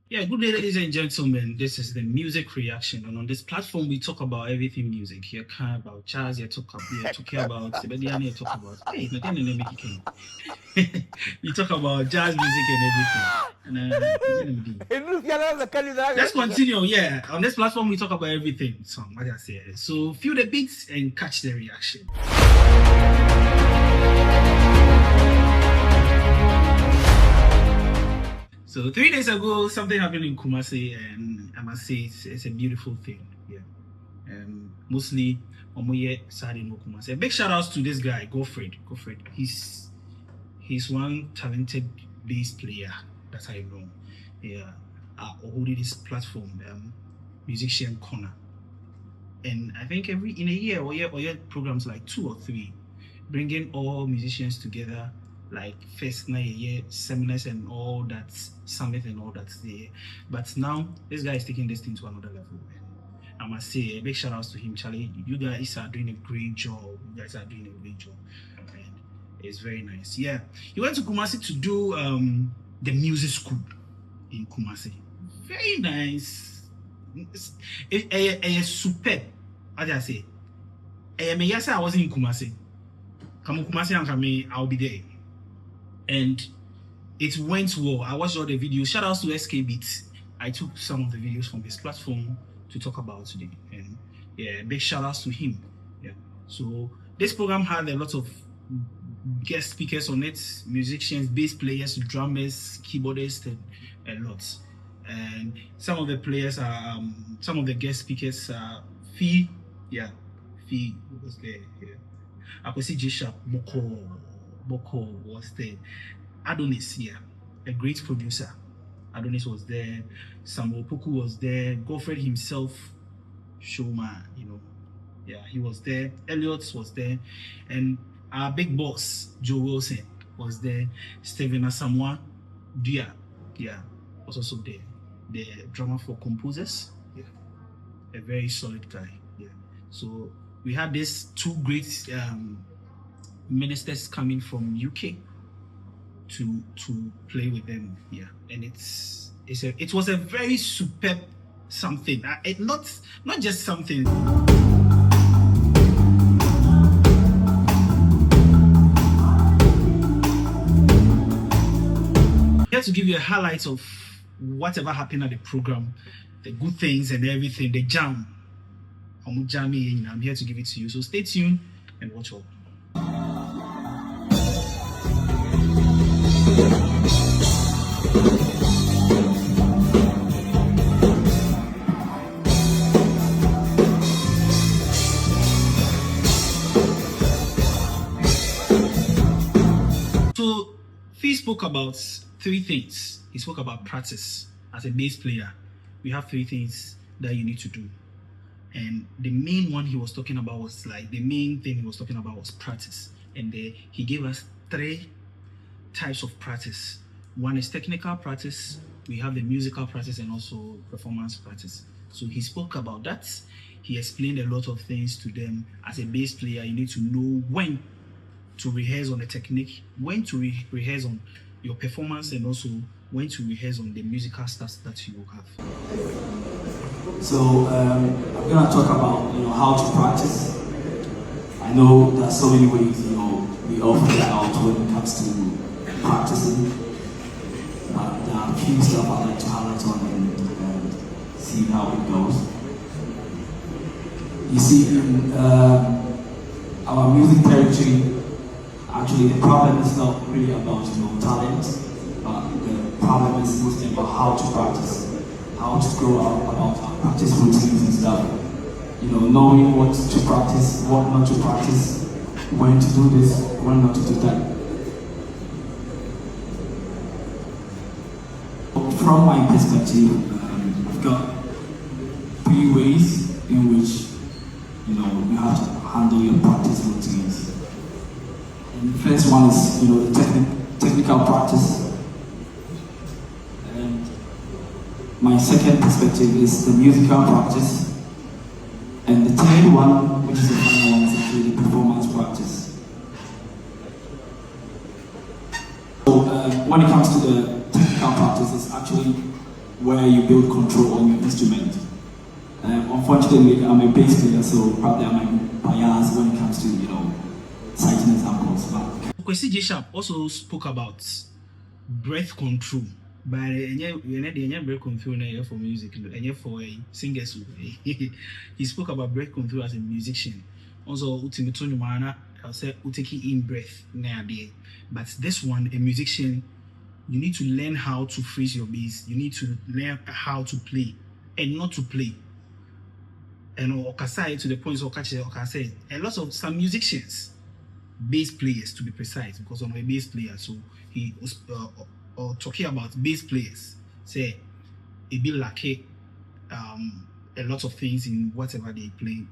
Yeah, good day, ladies and gentlemen. This is the music reaction, and on this platform, we talk about everything music. Here, kind about jazz. You're talking about Sebediani. You talk about hey, not the name make it. You talk about jazz music and everything. And let's continue. Yeah, on this platform, we talk about everything. So, what I say. So, feel the beats and catch the reaction. So 3 days ago, something happened in Kumasi, and I must say it's a beautiful thing. Yeah, mostly Omoye side in Kumasi. A big shout outs to this guy, Godfred. He's one talented bass player that I know. Yeah, holding this platform, musician corner, and I think in a year or programs like 2 or 3, bringing all musicians together, like first night year seminars and all that, summit and all that there. But now this guy is taking this thing to another level. And I must say a big shout outs to him, Charlie. You guys are doing a great job. And it's very nice. Yeah, he went to Kumasi to do the music school in Kumasi. Very nice. It's superb. How do I say? Yes, I wasn't in Kumasi. Come Kumasi and come, I'll be there. And it went well. I watched all the videos. Shout outs to SK Beats. I took some of the videos from this platform to talk about today. And yeah, big shout outs to him. Yeah. So this program had a lot of guest speakers on it, musicians, bass players, drummers, keyboardists, and a lot. And some of the players are some of the guest speakers are Fee was there. Yeah. I could see J Sharp, Boko was there. Adonis, yeah, a great producer. Adonis was there. Samuel Poku was there. Godfred himself, showman, yeah, he was there. Elliot was there, and our big boss Joe Wilson was there. Steven Asamoah Dia, yeah, was also there. The drummer for Composers, yeah, a very solid guy. Yeah, so we had these 2 great ministers coming from UK to play with them. Yeah, and it was a very superb something. Not just something. Here to give you a highlight of whatever happened at the program, the good things and everything, the jam. I'm here to give it to you. So stay tuned and watch all. So Fee spoke about 3 things. He spoke about practice. As a bass player, we have 3 things that you need to do. And the main one he was talking about was practice. And he gave us 3 types of practice. One is technical practice, we have the musical practice, and also performance practice. So he spoke about that. He explained a lot of things to them. As a bass player, you need to know when to rehearse on the technique, when to rehearse on your performance, and also when to rehearse on the musical stuff that you will have. So I'm gonna talk about how to practice. I know there are so many ways we all figure out when it comes to practicing, but there are a few stuff I like to highlight on and see how it goes. You see, in our music territory, actually the problem is not really about talent, but the problem is mostly about how to practice, how to grow up, about our practice routines and stuff. Knowing what to practice, what not to practice, when to do this, when not to do that. From my perspective, I've got 3 ways in which you have to handle your practice routines. And the first one is the technical practice. And my second perspective is the musical practice. And the third one, which is the final one, is actually the performance practice. So when it comes to the technical practice, it's actually where you build control on your instrument. Unfortunately, I'm a bass player, so probably I might be biased when it comes to, citing examples. But Kwesi J Sharp also spoke about breath control. But any breath control for music, and for singers. He spoke about breath control as a musician. Also, Utimitonu Mana, I'll say Uteki in breath. But this one, a musician, you need to learn how to phrase your bass. You need to learn how to play and not to play. And Okasai to the point of Okasai, a lot of some musicians, bass players to be precise, because I'm a bass player, so he was talking about bass players. Say it be like a lot of things in whatever they play.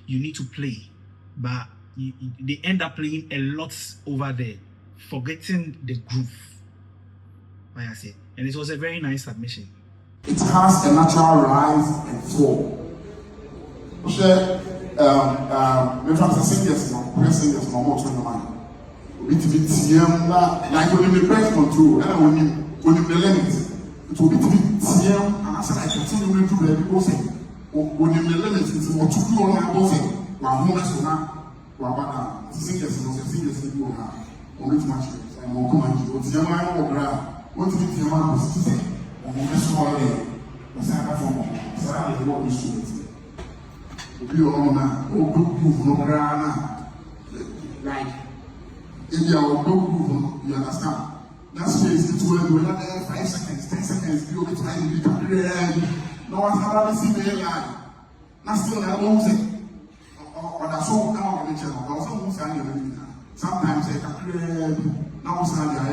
You need to play, but they end up playing a lot over there, forgetting the groove. Like I said, and it was a very nice submission. It has a natural rise and fall. We try to singers, press singers, more to the mind. It will be TM, like when you breath control, and when you limit, it will be TM, and I said, I continue to do that because when you limit, it's what to do on my body. While moments will not, while singers, singers, you have, or which much, and more command, or TM, or ground, what to be TM was to say. That's why the Sabbath from Saturday what we should be on now, or good move no grana. Like if you are good move, you understand. That's why it's to we're not there 5 seconds, 10 seconds, you get time to be no one's having seen the line. That's still that music. Or that's all now on the channel. Sometimes they can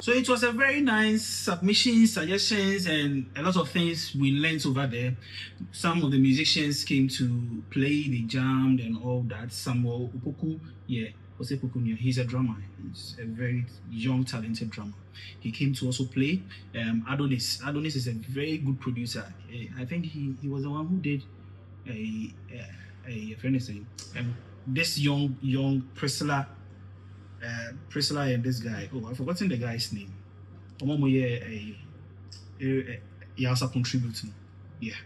so it was a very nice submission, suggestions, and a lot of things we learned over there. Some of the musicians came to play, they jammed and all that. Samuel Upoku, he's a drummer. He's a very young, talented drummer. He came to also play. Adonis is a very good producer. I think he was the one who did a friend is saying, this young Priscilla and this guy. Oh, I've forgotten the guy's name. He also contributed. Yeah.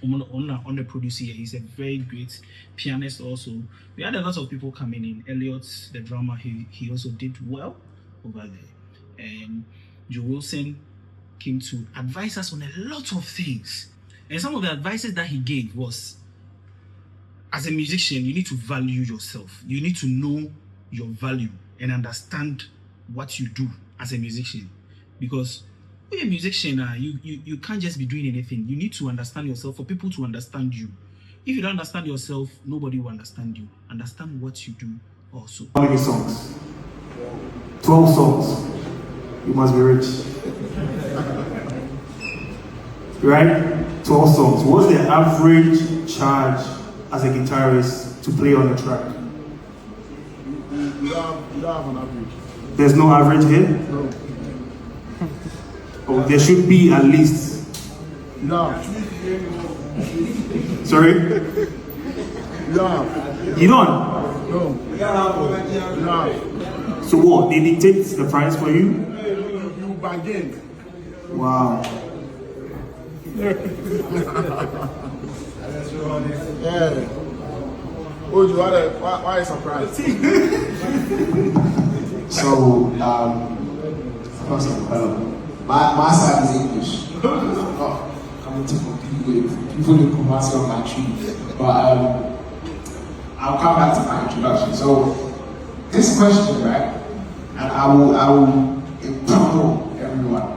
On the producer, he's a very great pianist also. We had a lot of people coming in. Elliot, the drummer, he also did well over there. And Joe Wilson came to advise us on a lot of things. And some of the advices that he gave was, as a musician, you need to value yourself. You need to know your value and understand what you do as a musician, because when you're a musician, you can't just be doing anything. You need to understand yourself for people to understand you. If you don't understand yourself, nobody will understand you. Understand what you do also. How many songs? 12 songs. You must be rich. Right? 12 songs. What's the average charge as a guitarist to play on a track? You don't have an average. There's no average here? No. Oh, there should be at least. No. Sorry? No. You don't? No. No. So what? They dictate the price for you? You bargain. Wow. Yeah. Oh, you are why are you surprised? So, first of all, my side is English. Coming to compete with people in commercial country. But I'll come back to my introduction. So, this question, right, and I will implore everyone.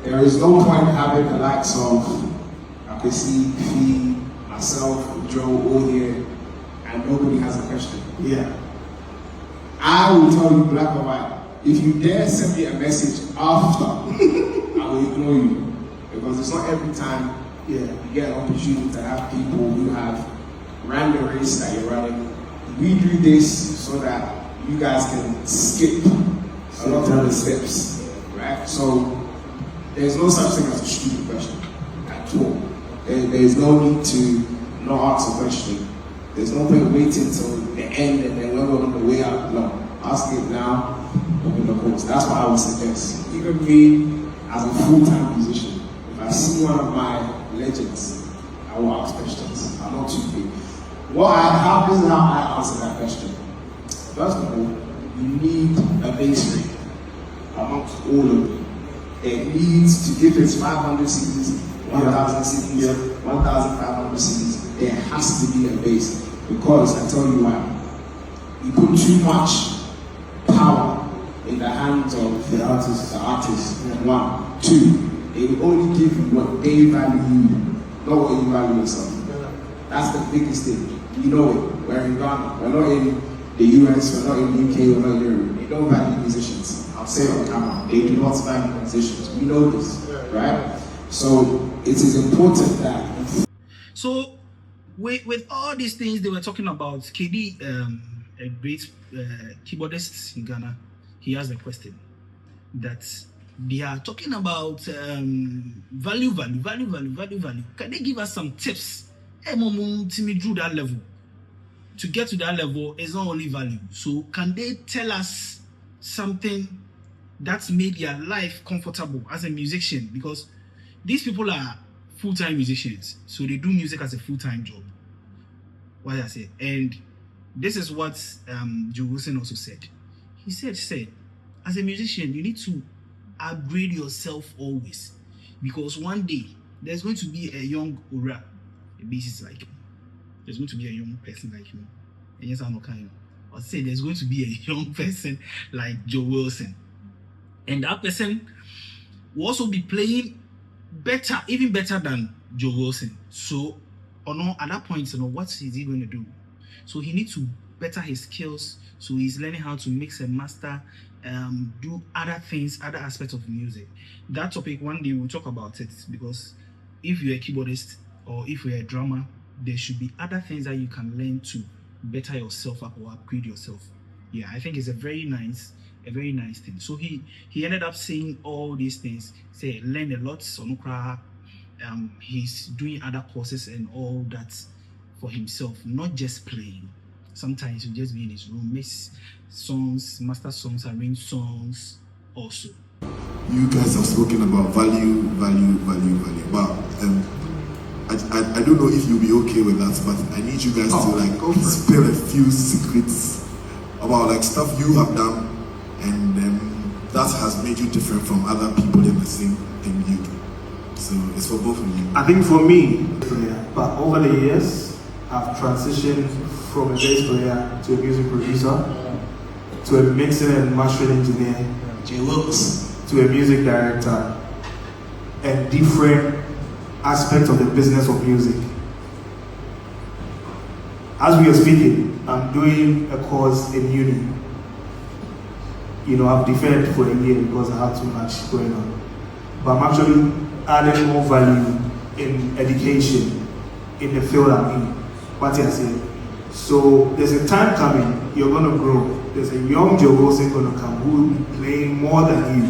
There is no point having the likes of Akwesi, Fee, myself, Joe, all here, and nobody has a question. Yeah. I will tell you black or white. If you dare send me a message after, I will ignore you. Because it's not every time you get an opportunity to have people who have ran the race that you're running. We do this so that you guys can skip a lot of the steps, right? So there's no such thing as a stupid question at all. There's no need to not ask a question. There's no point waiting till the end and then when we're on the way out. No, ask it now, open the course. That's what I would suggest. Even me, as a full-time musician, if I see one of my legends, I will ask questions. I'm not too big. This is how I answer that question. First of all, you need a bass rate amongst all of you. It needs to, if it's 500 CDs, 1,000 CDs, 1,500 CDs, there has to be a bass. Because I tell you why. You put too much power in the hands of the artist. One. Two, they will only give you what they value you, not what you value yourself. That's the biggest thing. You know it. We're in Ghana. We're not in the US, we're not in the UK, we're not in Europe. They don't value musicians. I'll say it on camera. They do not value musicians. We know this, right? So it is important that. So with all these things they were talking about, KD, a great keyboardist in Ghana, he has a question that they are talking about value. Can they give us some tips? To do that level. To get to that level is not only value. So can they tell us something that's made their life comfortable as a musician? Because these people are full-time musicians, so they do music as a full-time job. What I say, and this is what Joe Wilson also said. He said, as a musician, you need to upgrade yourself always, because one day there's going to be a young Ura, a bassist like him. There's going to be a young person like him. And yes, I'm not kind. Or say there's going to be a young person like Joe Wilson, and that person will also be playing better, even better than Joe Wilson. So, at that point, what is he going to do? So he needs to better his skills. So he's learning how to mix and master, do other things, other aspects of music. That topic, one day we'll talk about it, because if you're a keyboardist or if you're a drummer, there should be other things that you can learn to better yourself up or upgrade yourself. Yeah, I think it's a very nice thing. So he ended up saying all these things. Say learn a lot. He's doing other courses and all that for himself, not just playing. Sometimes he'll just be in his room, mix songs, master songs, arrange songs also. You guys have spoken about value, but I don't know if you'll be okay with that, but I need you guys to spill a few secrets about stuff you have done and that has made you different from other people in the same thing you do. So it's for both of you. I think for me, but over the years, I've transitioned from a bass player to a music producer, to a mixing and mastering engineer, to a music director, and different aspects of the business of music. As we are speaking, I'm doing a course in uni. I've deferred for a year because I have too much going on. But I'm actually adding more value in education in the field I'm in. What I say. So there's a time coming, you're going to grow. There's a young Joe Wilson going to come who will be playing more than you.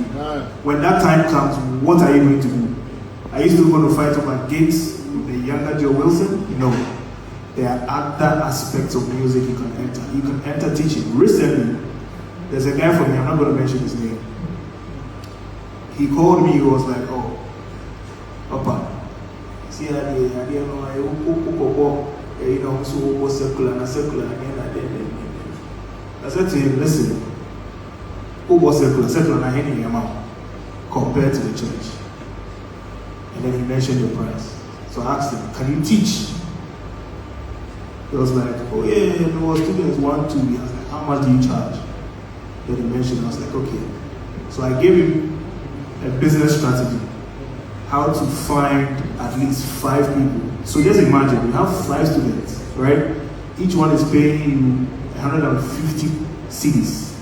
When that time comes, what are you going to do? Are you still going to fight over gigs with the younger Joe Wilson? No. There are other aspects of music you can enter. You can enter teaching. Recently, there's a guy from me, I'm not going to mention his name. He called me, he was like, oh, Papa, see, I didn't know, so circular, I said to him, listen, who was circular, I hate your mouth compared to the church. And then he mentioned the price. So I asked him, can you teach? He was like, oh yeah, no, students want to. I was like, how much do you charge? Then he mentioned, I was like, okay. So I gave him a business strategy, how to find at least 5 people. So just imagine, you have 5 students, right? Each one is paying you 150 cedis,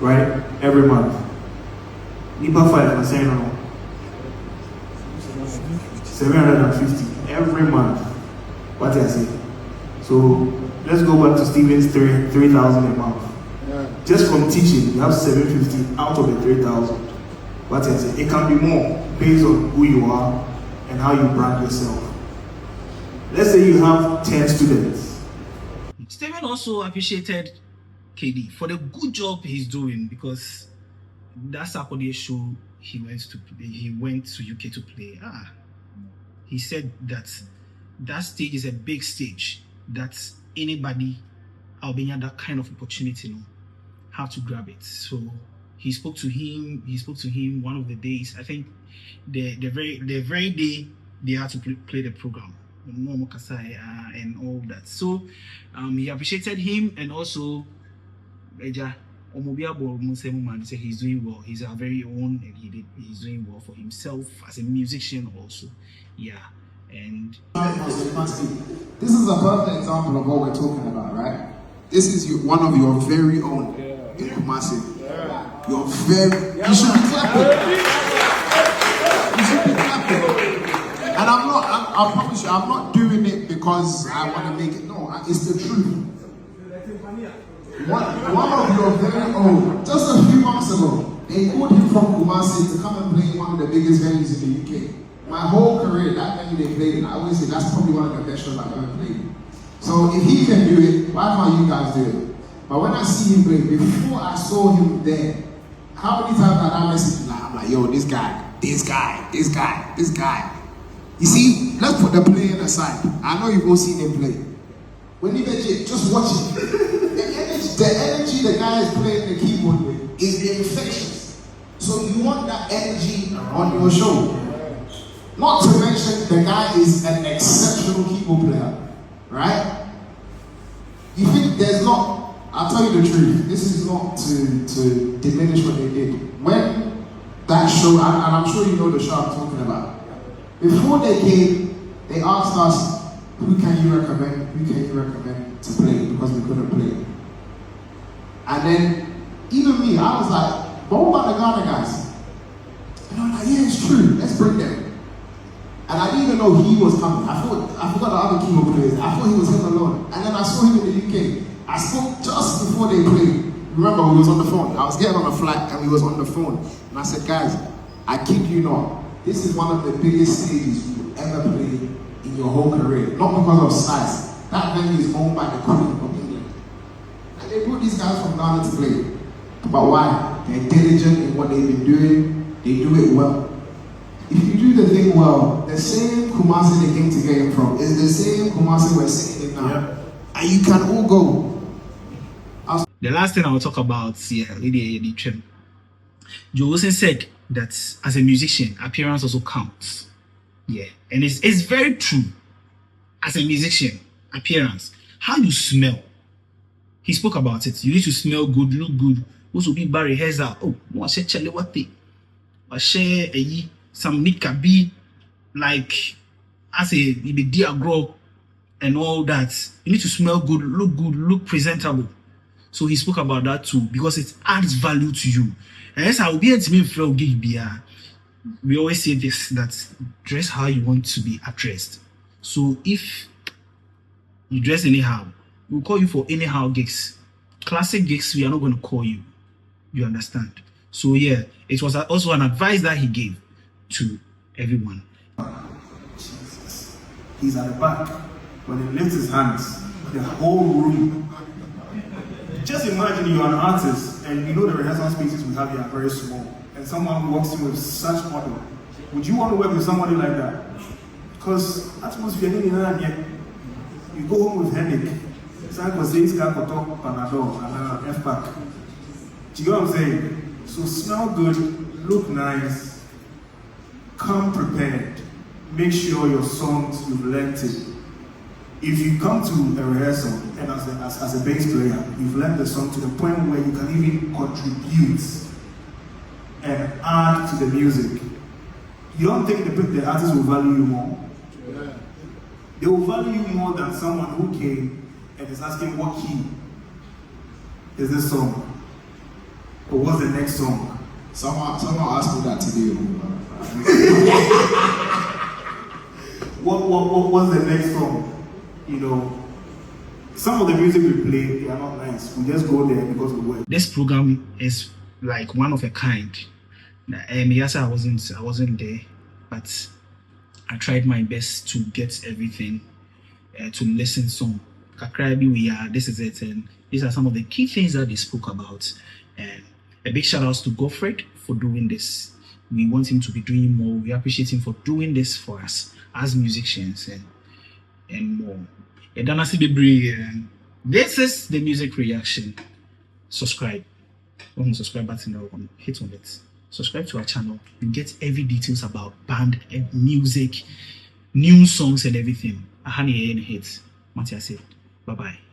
right? Every month. Nipa 5, I'm saying no. 750 every month. What I say? So let's go back to Stephen's 3,000 a month. Yeah. Just from teaching, you have 750 out of the 3,000. What I say? It can be more based on who you are and how you brand yourself. Let's say you have 10 students. Stephen also appreciated KD for the good job he's doing, because that Saturday show he went to UK to play. He said that stage is a big stage that anybody Albania that kind of opportunity, have to grab it. So he spoke to him one of the days. I think the very day they had to play the program and all that. So he appreciated him, and also said he's doing well. He's our very own, and he's doing well for himself as a musician also. Yeah. And this is a perfect example of what we're talking about, right? This is one of your very own in Kumasi. Your very, you should be clapping. You should be clapping. And I promise you, I'm not doing it because I want to make it. No, it's the truth. One of your very own, just a few months ago, they called him from Kumasi to come and play one of the biggest venues in the UK. My whole career, that venue they played in, I always say that's probably one of the best shows I've ever played. So if he can do it, why can't you guys do it? But when I see him play, before I saw him there, how many times had I messaged him? I'm like, yo, this guy. You see, let's put the playing aside. I know you've all seen him play. When you legit, just watch it. The energy the guy is playing the keyboard with is infectious. So you want that energy on your show. Not to mention the guy is an exceptional keyboard player, right? You think there's not, I'll tell you the truth, this is not to diminish what they did. When that show, and I'm sure you know the show I'm talking about, before they came, they asked us, who can you recommend to play, because we couldn't play. And then, even me, I was like, but what about the Ghana guys? And I'm like, yeah, it's true, let's bring them. And I didn't even know he was coming. I forgot the other keyboard players. I thought he was him alone. And then I saw him in the UK. I spoke just before they played. Remember, we was on the phone. I was getting on a flight and we was on the phone. And I said, guys, I kid you not, this is one of the biggest stages you ever played in your whole career. Not because of size. That venue is owned by the Queen of England. And they brought these guys from Ghana to play. But why? They're diligent in what they've been doing. They do it well. If you do the thing well, the same Kumasi they came to get him from is the same Kumasi we're seeing now. Yeah. And you can all go. The last thing I will talk about here, Joe Wilson said that as a musician, appearance also counts. Yeah, and it's very true. As a musician, appearance, how you smell. He spoke about it. You need to smell good, look good. Also be Barry Heza. Oh, I share Charlie what they. I share some nika be like as a dear grow and all that. You need to smell good, look presentable. So he spoke about that too, because it adds value to you. And yes, I will be able to make flow gig beer. We always say this, that dress how you want to be addressed. So if you dress anyhow, we'll call you for anyhow gigs. Classic gigs, we are not going to call you. You understand? So yeah, it was also an advice that he gave to everyone. Jesus. He's at the back. When he lifts his hands, the whole room. Just imagine you're an artist and you know the rehearsal spaces we have here are very small. And someone who walks in with such honor. Would you want to work with somebody like that? Because atmosphere in yet. You go home with headache. Some say talk Panadol and F-pack. Do you know what I'm saying? So smell good, look nice, come prepared. Make sure your songs, you've learned it. If you come to a rehearsal and as a bass player, you've learned the song to the point where you can even contribute and add to the music. You don't think the artist will value you more? Yeah. They will value you more than someone who came and is asking what key is this song? Or what's the next song? Someone asked me that today. What's the next song? You know, some of the music we play, they are not nice. We just go there because we work. This program is like one of a kind. Yes, I wasn't there, but I tried my best to get everything, to listen some. Kakrabi, this is it, and these are some of the key things that they spoke about. And a big shout out to Godfred for doing this. We want him to be doing more. We appreciate him for doing this for us as musicians and more. This is the music reaction. Subscribe. On the subscribe button, hit on it. Subscribe to our channel. You get every details about band and music, new songs and everything. Ahani hits. Matthias said, bye bye.